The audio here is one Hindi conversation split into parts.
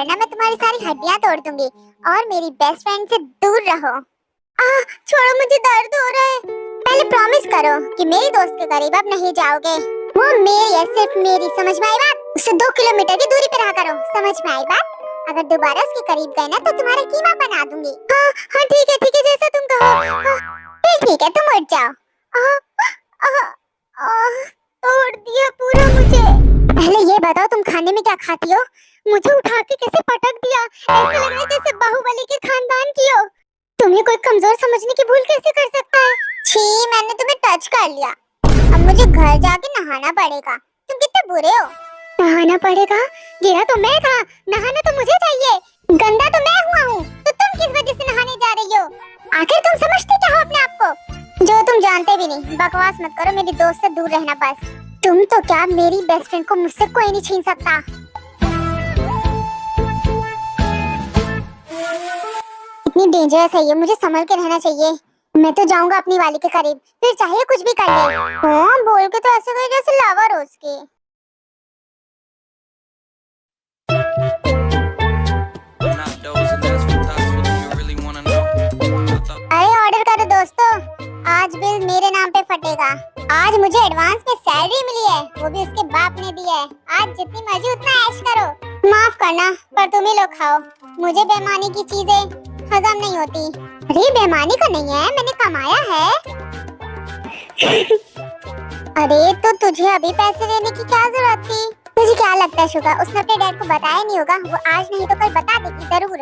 वरना मैं तुम्हारी सारी हड्डियां तोड़ दूंगी। और मेरी बेस्ट फ्रेंड से दूर रहो। छोड़ो, मुझे दर्द हो रहा है। पहले प्रॉमिस करो कि मेरी दोस्त के करीब अब नहीं जाओगे। वो मेरी है, सिर्फ मेरी, समझ में आई बात? उससे 2 किलोमीटर की दूरी पे रहा करो, समझ में आई बात? अगर दोबारा उसके करीब गए ना तो तुम्हारा कीमा बना दूंगी। हाँ ठीक है जैसा तुम कहो। ठीक है, तुम उठ जाओ। तोड़ दिया पूरा मुझे। पहले ये बताओ तुम खाने में क्या खाती हो? मुझे उठा के कैसे पटक दिया, ऐसा लग रहा है जैसे बाहुबली के खानदान की हो। तुम्हें कोई कमजोर समझने की भूल कैसे कर सकता है? छी, मैंने तुम्हें टच कर लिया। अब मुझे घर जाके नहाना पड़ेगा। तुम कितने बुरे हो। नहाना पड़ेगा? गिरा तो मैं था, नहाना तो मुझे चाहिए। गंदा तो मैं हुआ हूँ, तो तुम किस वजह से नहाने जा रही हो? आखिर तुम समझते क्या हो अपने आप को? जो तुम जानते भी नहीं। बकवास मत करो, मेरी दोस्त से दूर रहना बस। तुम तो क्या, मेरी बेस्ट फ्रेंड को मुझसे कोई नहीं छीन सकता। इतनी डेंजरस है ये, मुझे संभल के रहना चाहिए। मैं तो जाऊंगा अपनी वाली के करीब, फिर चाहे कुछ भी कर ले। हाँ, बोल के तो ऐसे कोई जैसे लवर हो उसके। अरे ऑर्डर करो दोस्तों, आज बिल मेरे नाम पे फटेगा। आज मुझे एडवांस में सैलरी मिली है, वो भी उसके बाप ने दी है। आज जितनी मर्जी उतना ऐश करो। माफ करना, पर तुम ही लोग खाओ। मुझे बेईमानी की चीजें हजम नहीं होती। अरे बेईमानी का नहीं है, मैंने कमाया है। अरे तो तुझे अभी पैसे देने की क्या जरूरत थी? तुझे क्या लगता है शुगा, उसने अपने डैड को बताया नहीं होगा? वो आज नहीं तो कल बता देगी जरूर।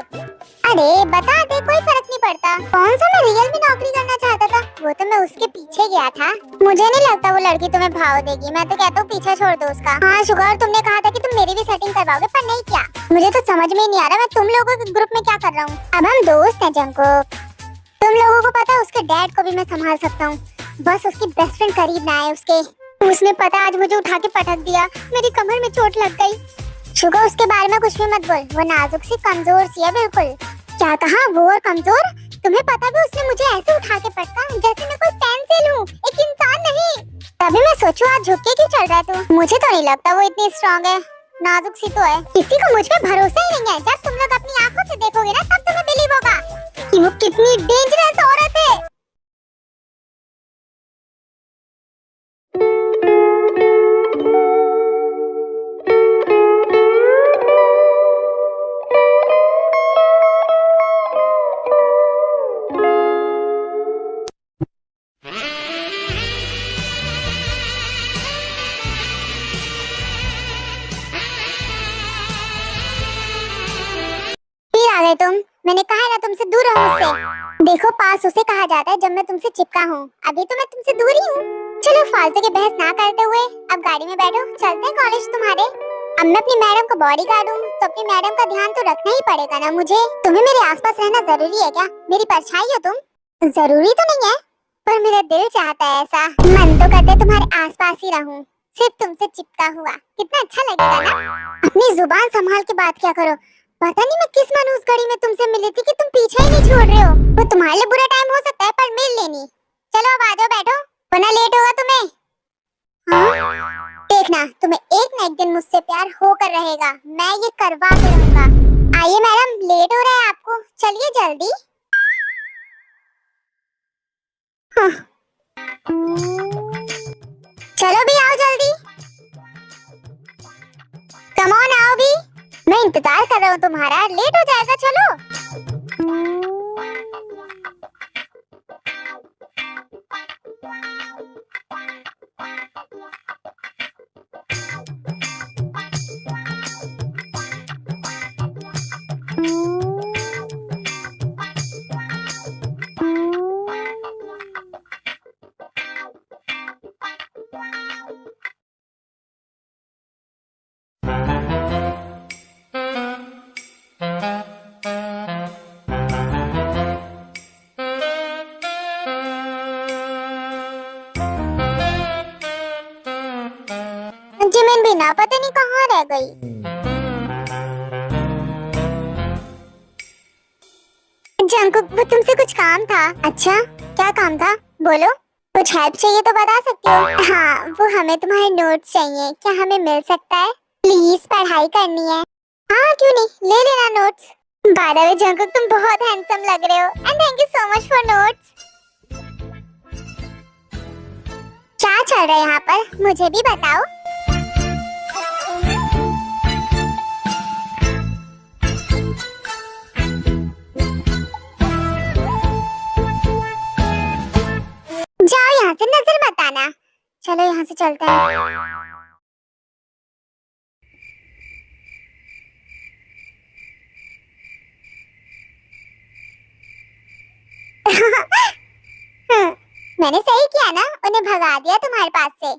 अरे बता दे, कोई फर्क नहीं पड़ता। कौन सा मैं रियल में नौकरी करना चाहता था, वो तो मैं उसके पीछे गया था। मुझे नहीं लगता वो लड़की तुम्हें भाव देगी। मैं तो कहता हूँ पीछा छोड़ दो उसका। हाँ शुगर, तुमने कहा था कि तुम मेरी भी सेटिंग करवाओगे, पर नहीं किया। मुझे तो समझ में नहीं आ रहा मैं तुम लोगों के ग्रुप में क्या कर रहा हूँ। अब हम दोस्त हैं जंकुक। तुम लोगों को पता है उसके डैड को भी मैं संभाल सकता हूँ, बस उसकी बेस्ट फ्रेंड करीब ना आए उसके। उसने पता आज मुझे उठा के पटक दिया, मेरी कमर में चोट लग गई। शुगर, उसके बारे में कुछ भी मत बोल, वो नाजुक सी कमजोर सी है बिल्कुल। क्या कहा, वो और कमजोर? तुम्हें पता भी उसने मुझे ऐसे उठा के पटका जैसे मैं कोई पेंसिल हूँ, एक इंसान नहीं। तभी मैं सोचूं आज झुक के क्यों चल रहा है तू। मुझे तो नहीं लगता वो इतनी स्ट्रांग है, नाजुक सी तो है। किसी को मुझ पे भरोसा ही नहीं है। जब तुम लोग अपनी आंखों से देखोगे ना तब तुम्हें बिलीव होगा कि वो कितनी डेंजरस औरत है। तुम, मैंने कहा ना तुमसे दूर रहो मुझसे। देखो, पास उसे कहा जाता है जब मैं तुमसे चिपका हूँ। अभी तो मैं तुमसे दूर ही हूँ। चलो फालतू के बहस ना करते हुए अब गाड़ी में बैठो, चलते हैं कॉलेज तुम्हारे। अब मैं अपनी मैडम को बॉडीगार्ड हूँ तो अपनी मैडम का ध्यान तो रखना ही पड़ेगा ना मुझे। तुम्हें मेरे आसपास रहना जरूरी है क्या? मेरी परछाई हो तुम। जरूरी तो नहीं है, पर मेरा दिल चाहता है ऐसा। मन तो करता है तुम्हारे आसपास ही रहूं, सिर्फ तुमसे चिपका हुआ। कितना अच्छा लगेगा ना। अपनी जुबान संभाल के बात क्या करो। पता नहीं मैं किस मनहूस घड़ी में तुमसे मिली थी कि तुम पीछे ही नहीं छोड़ रहे हो। वो तुम्हारे लिए बुरा टाइम हो सकता है पर मिल लेनी। चलो अब आ जाओ, बैठो वरना लेट होगा तुम्हें। हाँ? देखना, तुम्हें एक न एक दिन मुझसे प्यार होकर रहेगा, मैं ये करवा के रहूंगा। आइए मैडम, लेट हो रहा है आपको, चलिए जल्दी। हाँ। चलो भी आओ जल्दी, कम ऑन आओ भी, मैं इंतजार कर रहा हूँ तुम्हारा, लेट हो जाएगा। चलो। जिमिन भी ना पता नहीं कहाँ रह गई। जंकुक, वो तुमसे कुछ काम था। अच्छा, क्या काम था बोलो। कुछ हेल्प चाहिए तो बता सकती हो। हाँ, वो हमें तुम्हारे नोट्स चाहिए, क्या हमें मिल सकता है? प्लीज, पढ़ाई करनी है। हाँ क्यों नहीं, ले लेना notes. By the way Jungkook, तुम बहुत हैंडसम लग रहे हो and thank you so much for notes. क्या चल रहा है यहाँ पर, मुझे भी बताओ। जाओ यहाँ से, नजर मत आना। चलो यहाँ से चलते हैं। मैंने सही किया ना, उन्हें भगा दिया तुम्हारे पास से।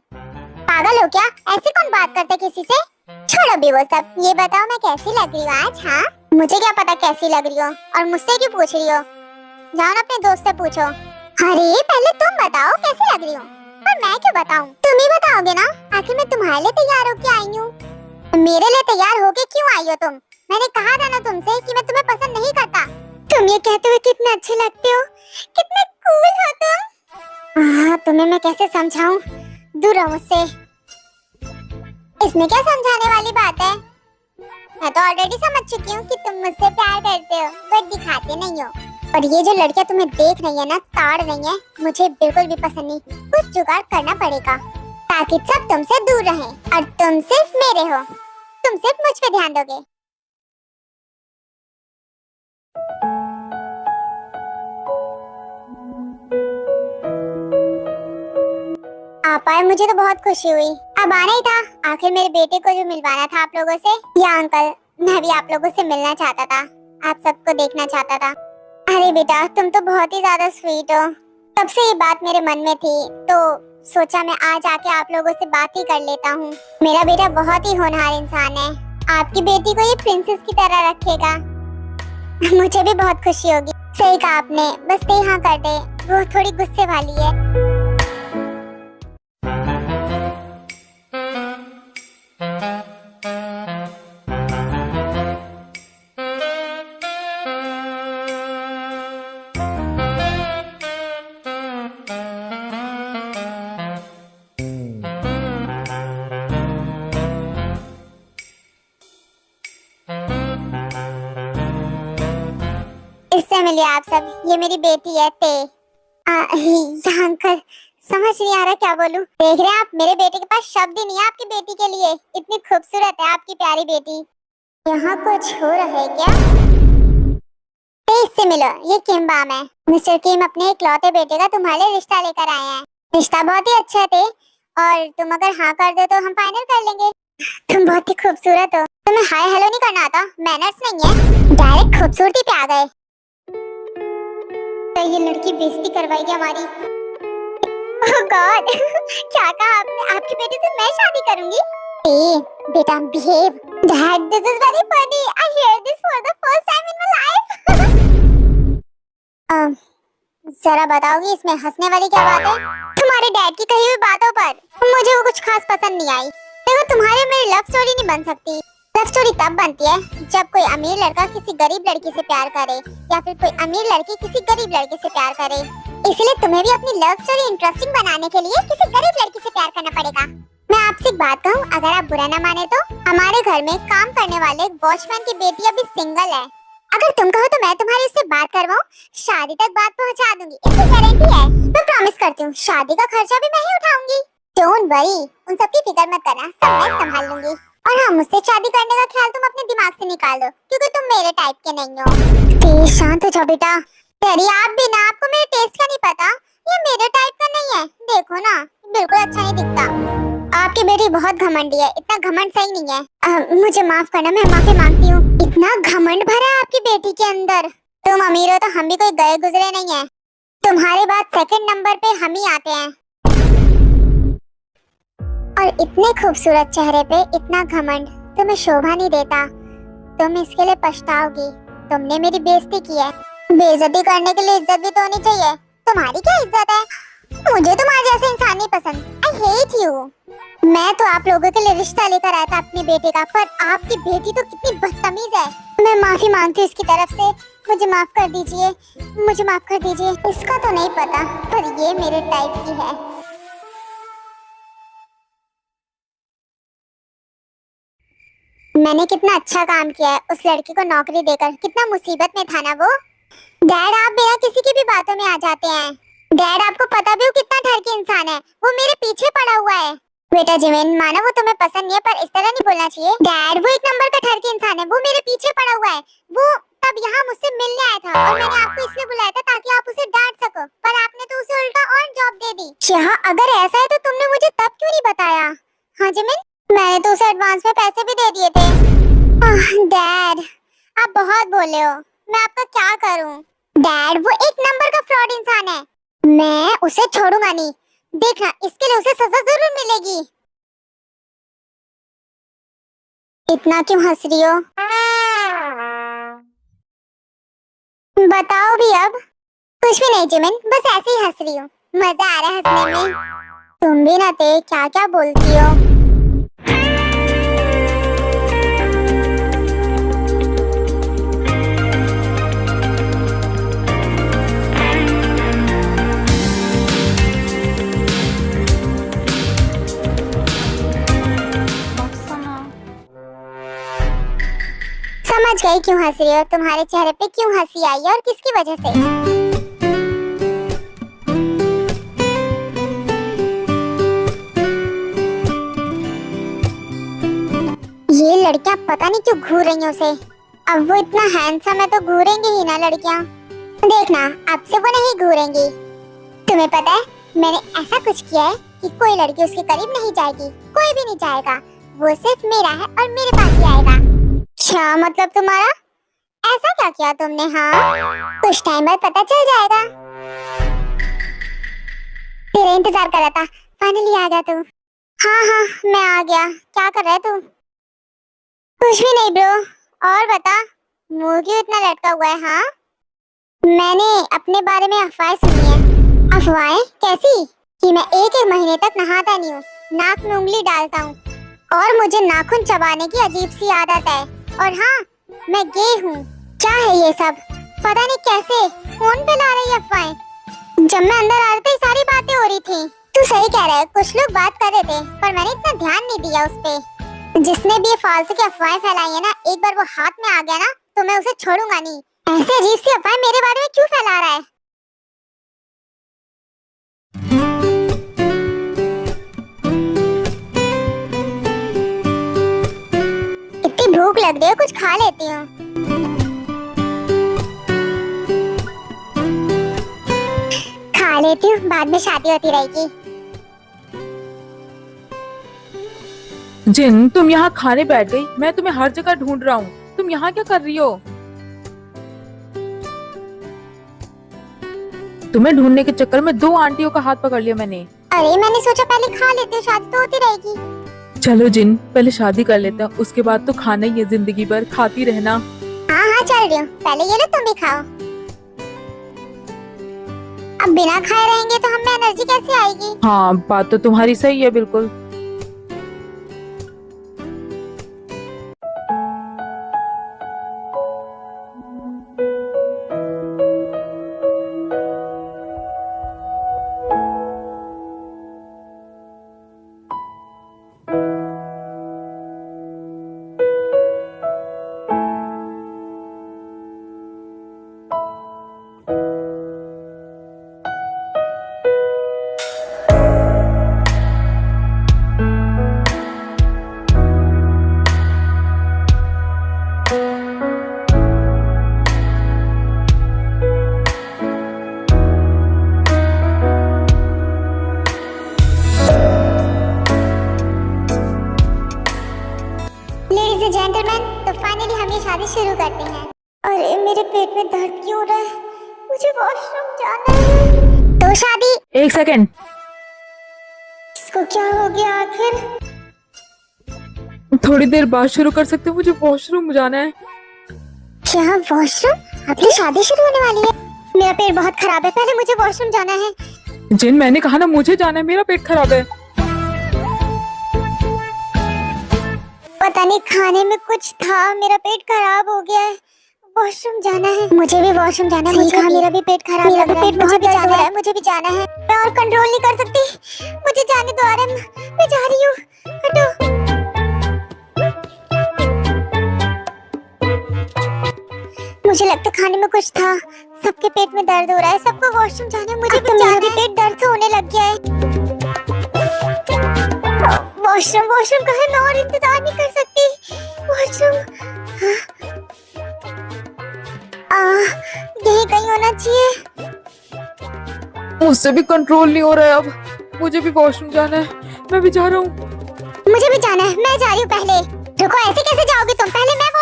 पागल हो क्या, ऐसे कौन बात करते किसी से। छोड़ो भी वो सब, ये बताओ मैं कैसी लग रही हूँ आज। हाँ मुझे क्या पता कैसी लग रही हो, और मुझसे क्यों पूछ रही हो। जाओ ना अपने दोस्त से पूछो। अरे पहले तुम बताओ कैसी लग रही हो, और मैं क्यों बताऊं, तुम ही बताओगे ना। आखिर मैं तुम्हारे लिए तैयार होके आई हूँ। मेरे लिए तैयार होके क्यों आई हो तुम। मैंने कहा था ना तुमसे कि मैं तुम्हें पसंद नहीं करता। तुम ये कहते हुए कितने अच्छे लगते हो, कितने कूल हो तुम। तुम्हें मैं कैसे समझाऊं, दूर रहो मुझसे। इसमें क्या समझाने वाली बात है, मैं तो ऑलरेडी समझ चुकी हूँ कि तुम मुझसे प्यार करते हो, बट दिखाते नहीं हो। और ये जो लड़कियां तुम्हें देख रही है ना, ताड़ रही है, मुझे बिल्कुल भी पसंद नहीं। कुछ जुगाड़ करना पड़ेगा ताकि सब तुमसे दूर रहें और तुम सिर्फ मेरे हो। तुम सिर्फ मुझ पे ध्यान दोगे। आप आए, मुझे तो बहुत खुशी हुई। अब आना ही था, आखिर मेरे बेटे को जो मिलवाना था आप लोगों से। या अंकल, मैं भी आप लोगों से मिलना चाहता था, आप सबको देखना चाहता था। अरे बेटा तुम तो बहुत ही ज्यादा स्वीट हो। तब से ये बात मेरे मन में थी, तो सोचा मैं आज आके आप लोगों से बात ही कर लेता हूँ। मेरा बेटा बहुत ही होनहार इंसान है, आपकी बेटी को ये प्रिंसेस की तरह रखेगा। मुझे भी बहुत खुशी होगी। सही कहा आपने, बस ते हाँ कर दे, वो थोड़ी गुस्से वाली है। इससे मिलिए आप सब, ये मेरी बेटी है ते। अंकल समझ नहीं आ रहा क्या बोलूं। देख रहे हैं आप, मेरे बेटे के पास शब्द ही नहीं है आपकी बेटी के लिए, इतनी खूबसूरत है आपकी प्यारी बेटी। यहाँ कुछ हो रहा है क्या। ते इससे मिलो, ये किम बाम है। मिस्टर किम अपने इकलौते बेटे का तुम्हारे लिए रिश्ता लेकर आए हैं। रिश्ता बहुत ही अच्छा थे, और तुम अगर हाँ कर दो तो हम फाइनल कर लेंगे। तुम बहुत ही खूबसूरत हो, तुम्हें हाय हेलो नहीं करना आता, मैनर्स नहीं है, डायरेक्ट खूबसूरती पे आ गए। ये लड़की बेइज्जती करवाएगी हमारी। ओह गॉड, क्या कहा आपने, आपकी बेटी से मैं शादी करूंगी। ए बेटा behave. Dad this is very funny, I hear this for the first time in my life. जरा बताओगी इसमें हंसने वाली क्या बात है। तुम्हारे डैड की कही हुई बातों पर मुझे वो कुछ खास पसंद नहीं आई। देखो तुम्हारे मेरी लव स्टोरी नहीं बन सकती। लव स्टोरी तब बनती है जब कोई अमीर लड़का किसी गरीब लड़की से प्यार करे, या फिर कोई अमीर लड़की किसी गरीब लड़के से प्यार करे। इसलिए तुम्हें भी अपनी लव स्टोरी इंटरेस्टिंग बनाने के लिए किसी गरीब लड़की से प्यार करना पड़ेगा। मैं आपसे एक बात कहूँ, अगर आप बुरा न माने तो हमारे घर में काम करने वाले वॉचमैन की बेटी अभी सिंगल है। अगर तुम कहो तो मैं तुम्हारी उससे बात करवाऊं, शादी तक बात पहुंचा दूंगी, इसकी गारंटी है। मैं प्रॉमिस करती हूँ, शादी का खर्चा भी मैं ही उठाऊंगी। डोंट वरी, उन सबकी फिक्र मत करना, सब मैं संभाल लूंगी। और हाँ, मुझसे शादी करने का ख्याल तुम अपने दिमाग से निकाल दो, क्योंकि तुम मेरे टाइप के नहीं हो। प्लीज शांत हो जाओ बेटा। तेरी आप भी ना, आपको मेरे टेस्ट का नहीं पता, ये मेरे टाइप का नहीं है। देखो ना, बिल्कुल अच्छा नहीं दिखता। आपकी बेटी बहुत घमंडी है, इतना घमंड सही नहीं है। मुझे माफ करना, मैं माफी मांगती हूँ। इतना घमंड भरा है आपकी बेटी के अंदर। तुम अमीर हो तो हम भी कोई गए गुजरे नहीं है, तुम्हारे बाद सेकंड नंबर पे हम ही आते हैं। और इतने खूबसूरत चेहरे पे इतना घमंड तुम्हें शोभा नहीं देता। तुम इसके लिए पछताओगी। तुमने मेरी बेइज्जती की है, बेइज्जती करने के लिए इज्जत भी तो होनी चाहिए। तुम्हारी क्या इज्जत है, मुझे तुम्हारे जैसे इंसान नहीं पसंद। I hate you. मैं तो आप लोगों के लिए रिश्ता लेकर आया था अपने बेटे का, पर आपकी बेटी तो कितनी बदतमीज है। मैं माफी मांगती हूँ इसकी तरफ से, मुझे माफ कर दीजिए, मुझे माफ कर दीजिए। इसका तो नहीं पता, पर ये मेरे टाइप की है। मैंने कितना अच्छा काम किया है उस लड़की को नौकरी देकर। कितना मुसीबत में था ना वो। डैड, आप बिना किसी की भी बातों में आ जाते हैं। डैड, आपको पता भी हो कितना ठरकी इंसान है वो, मेरे पीछे पड़ा हुआ है। बेटा जिमिन, माना वो तुम्हें पसंद नहीं है पर इस तरह नहीं बोलना चाहिए। डैड, वो एक नंबर का ठरकी इंसान है, वो मेरे पीछे पड़ा हुआ है। वो तब यहाँ मुझसे मिलने आया था और मैंने आपको इसलिए बुलाया था ताकि आप उसे डांट सको, पर आपने तो उसे उल्टा और जॉब दे दी। शाह, अगर ऐसा है तो तुमने मुझे तब क्यों नहीं बताया? हाँ जिमिन, मैंने तो उसे एडवांस में पैसे भी दे दिए थे। डैड, आप बहुत बोले हो, मैं आपका क्या करूं? डैड, वो एक नंबर का फ्रॉड इंसान है, मैं उसे छोड़ूंगा नहीं। देखना, इसके लिए उसे सजा जरूर मिलेगी। इतना क्यों हंस रही हो? बताओ भी अब। कुछ भी नहीं जिमिन, बस ऐसे ही हंस रही हूँ, मजा आ रहा है हंसने में। तुम भी ना थे, क्या क्या बोलती हो। समझ गई क्यों हंस रही हो, तुम्हारे चेहरे पे क्यों हंसी आई है और किसकी वजह से। ये लड़कियां पता नहीं क्यों घूर रही हैं उसे। अब वो इतना हैंडसम है तो घूरेंगी ही ना लड़कियां। देखना, अब से वो नहीं घूरेंगी। तुम्हें पता है, मैंने ऐसा कुछ किया है कि कोई लड़की उसके करीब नहीं जाएगी, कोई भी नहीं जाएगा। वो सिर्फ मेरा है और मेरे पास ही आएगा। क्या मतलब तुम्हारा? ऐसा क्या किया तुमने? हाँ, कुछ टाइम बाद पता चल जाएगा। तेरा इंतजार कर रहा था, फाइनली आ गया तू। हाँ हाँ, मैं आ गया। क्या कर रहा है तू? कुछ भी नहीं ब्रो। और बता, मुंह क्यों इतना लटका हुआ है? हाँ, मैंने अपने बारे में अफवाहें सुनी है। अफवाहें कैसी? कि मैं एक एक महीने तक नहाता नहीं हूँ, नाक में उंगली डालता हूँ और मुझे नाखून चबाने की अजीब सी आदत है। और हाँ, मैं गे हूँ। क्या है ये सब? पता नहीं कैसे फोन पे ला रही है अफवाहें। जब मैं अंदर आ रही थी सारी बातें हो रही थी। तू सही कह रहा है, कुछ लोग बात कर रहे थे पर मैंने इतना ध्यान नहीं दिया उस पे। जिसने भी ये फालतू की अफवाहें फैलाई है ना, एक बार वो हाथ में आ गया ना तो मैं उसे छोड़ूंगा नहीं। ऐसे अजीब सी अफवाहें मेरे बारे में क्यों फैला रहा है? इतनी भूख लग रही है, कुछ खा लेती हूँ। खा लेती हूँ, बाद में शादी होती रहेगी। जिन, तुम यहाँ खाने बैठ गई? मैं तुम्हें हर जगह ढूंढ रहा हूँ, तुम यहाँ क्या कर रही हो? तुम्हें ढूंढने के चक्कर में 2 आंटियों का हाथ पकड़ लिया मैंने। अरे मैंने सोचा पहले खा लेते, शादी तो होती रहेगी। चलो जिन, पहले शादी कर लेते हैं, उसके बाद तो खाना ही है, जिंदगी भर खाती रहना। हाँ हाँ चल रही हूँ, पहले ये लो तुम भी खाओ। अब बिना खाए रहेंगे तो हमें एनर्जी कैसे आएगी? हाँ, बात तो तुम्हारी सही है बिल्कुल। जेंटलमैन, तो फाइनली हम ये शादी शुरू करते हैं। अरे मेरे पेट में दर्द क्यों हो रहा है? मुझे वॉशरूम जाना है। तो शादी 1 सेकंड। इसको क्या हो गया आखिर? थोड़ी देर बाद शुरू कर सकते हो, मुझे वॉशरूम जाना है। क्या वॉशरूम? अपनी शादी शुरू होने वाली है? मेरा पेट बहुत खराब है, पहले मुझे वॉशरूम जाना है। जिन, मैंने कहा ना मुझे जाना है, मेरा पेट खराब है। पता नहीं खाने में कुछ था, मेरा पेट खराब हो गया है। वॉशरूम जाना है, मुझे भी वॉशरूम जाना है। मुझे मेरा भी पेट खराब लग रहा है, मुझे भी जाना है, मुझे भी जाना है। मैं और कंट्रोल नहीं कर सकती, मुझे जाने दो आरम, मैं जा रही हूँ, हटो। मुझे लगता है खाने में कुछ था। सबके पेट में दर्द हो रहा है, सबको वॉशरूम जाना है, मुझे भी मेरा भी पेट दर्द से होने लग गया है। वॉशरूम वॉशरूम कहाँ है? मैं और इंतजार नहीं कर सकती। वॉशरूम यही कहीं होना चाहिए। मुझसे भी कंट्रोल नहीं हो रहा है अब। मुझे भी वॉशरूम जाना है, मैं भी जा रहा हूँ। मुझे भी जाना है, मैं जा रही हूँ। पहले रुको, ऐसे कैसे जाओगे तुम? पहले मैं